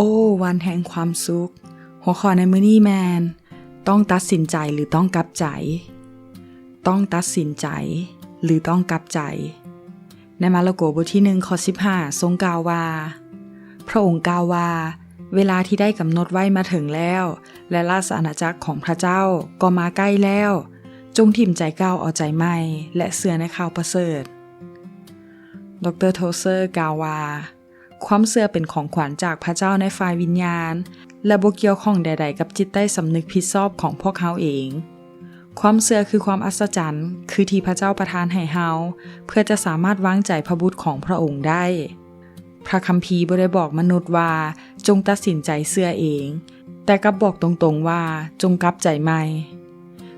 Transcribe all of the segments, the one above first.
โอ้วันแห่งความสุขหัวข้อในมื้อนี้แมนต้องตัดสินใจหรือต้องกลับใจต้องตัดสินใจหรือต้องกลับใจในมาระโกบทที่1ข้อ15ทรงกล่าวว่าพระองค์กล่าวว่าเวลาที่ได้กำหนดไว้มาถึงแล้วและราชอาณาจักรของพระเจ้าก็มาใกล้แล้วจงถิ่มใจเก่าเอาใจใหม่และเชื่อในข่าวประเสริฐดร.โทเซอร์กล่าวว่าความเชื่อเป็นของขวัญจากพระเจ้าในฝ่ายวิญญาณและบ่เกี่ยวข้องใดๆกับจิตใต้สำนึกผิดชอบของพวกเขาเองความเชื่อคือความอัศจรรย์คือที่พระเจ้าประทานให้เฮาเพื่อจะสามารถวางใจพระบุตรของพระองค์ได้พระคัมภีร์บ่ได้บอกมนุษย์ว่าจงตัดสินใจเชื่อเองแต่กลับบอกตรงๆว่าจงกลับใจใหม่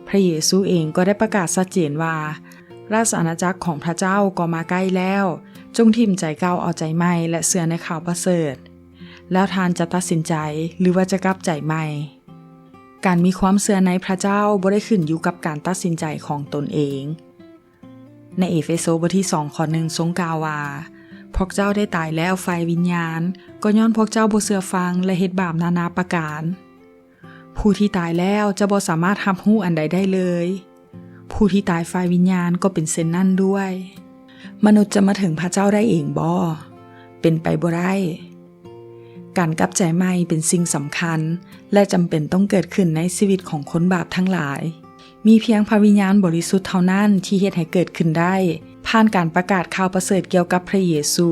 พระเยซูเองก็ได้ประกาศชัดเจนว่าราชอาณาจักรของพระเจ้าก็มาใกล้แล้วจงถิ่มใจเก่าเอาใจใหม่และเชื่อในข่าวประเสริฐแล้วท่านจะตัดสินใจหรือว่าจะกลับใจใหม่การมีความเชื่อในพระเจ้าบ่ได้ขึ้นอยู่กับการตัดสินใจของตนเองในเอเฟโซบทที่2ข้อ1ทรงกล่าวว่าพวกเจ้าได้ตายแล้วฝ่ายวิญญาณก็ย้อนพวกเจ้าบ่เชื่อฟังและเฮ็ดบาปนานาประการผู้ที่ตายแล้วจะบ่สามารถรับรู้อันใดได้เลยผู้ที่ตายฝ่ายวิญญาณก็เป็นเช่นนั้นด้วยมนุษย์จะมาถึงพระเจ้าได้เองบ่เป็นไปบ่ได้การกลับใจใหม่เป็นสิ่งสำคัญและจำเป็นต้องเกิดขึ้นในชีวิตของคนบาปทั้งหลายมีเพียงพระวิญญาณบริสุทธิ์เท่านั้นที่เฮ็ดให้เกิดขึ้นได้ผ่านการประกาศข่าวประเสริฐเกี่ยวกับพระเยซู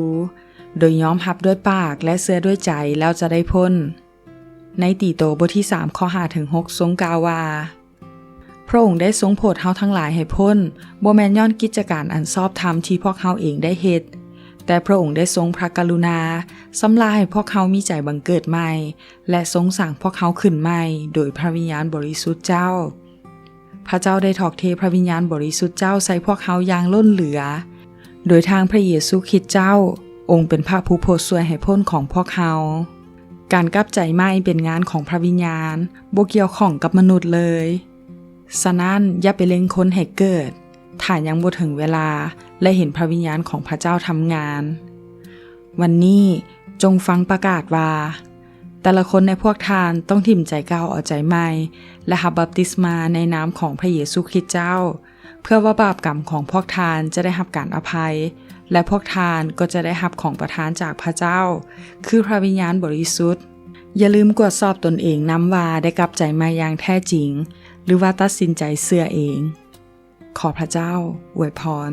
โดยยอมรับด้วยปากและเชื่อด้วยใจแล้วจะได้พ้นในตีโตบทที่3ข้อ5ถึง6ทรงกล่าวว่าพระองค์ได้ทรงโปรดเฮาทั้งหลายให้พ้นบ่แม่นย้อนกิจการอันชอบธรรมที่พวกเฮาเองได้เฮ็ดแต่พระองค์ได้ทรงพระกรุณาสำราญให้พวกเขามีใจบังเกิดใหม่และทรงสร้างพวกเขาขึ้นใหม่โดยพระวิญญาณบริสุทธิ์เจ้าพระเจ้าได้ถอกเทพระวิญญาณบริสุทธิ์เจ้าใส่พวกเขาอย่างล้นเหลือโดยทางพระเยซูคริสต์เจ้าองค์เป็นพระผู้โปรดช่วยให้พ้นของพวกเขาการกลับใจใหม่เป็นงานของพระวิญญาณบ่เกี่ยวข้องกับมนุษย์เลยฉะนั้นอย่าไปเล็งคนให้เกิดถ้ายังบ่ถึงเวลาและเห็นพระวิญญาณของพระเจ้าทำงานวันนี้จงฟังประกาศว่าแต่ละคนในพวกทานต้องถิ่มใจเก่าเอาใจใหม่และรับบัพติศมาในนามของพระเยซูคริสต์เจ้าเพื่อว่าบาปกรรมของพวกทานจะได้รับการอภัยและพวกทานก็จะได้รับของประทานจากพระเจ้าคือพระวิญญาณบริสุทธิ์อย่าลืมตรวจสอบตนเองนำว่าได้กลับใจมาอย่างแท้จริงหรือว่าตัดสินใจเชื่อเองขอพระเจ้าอวยพร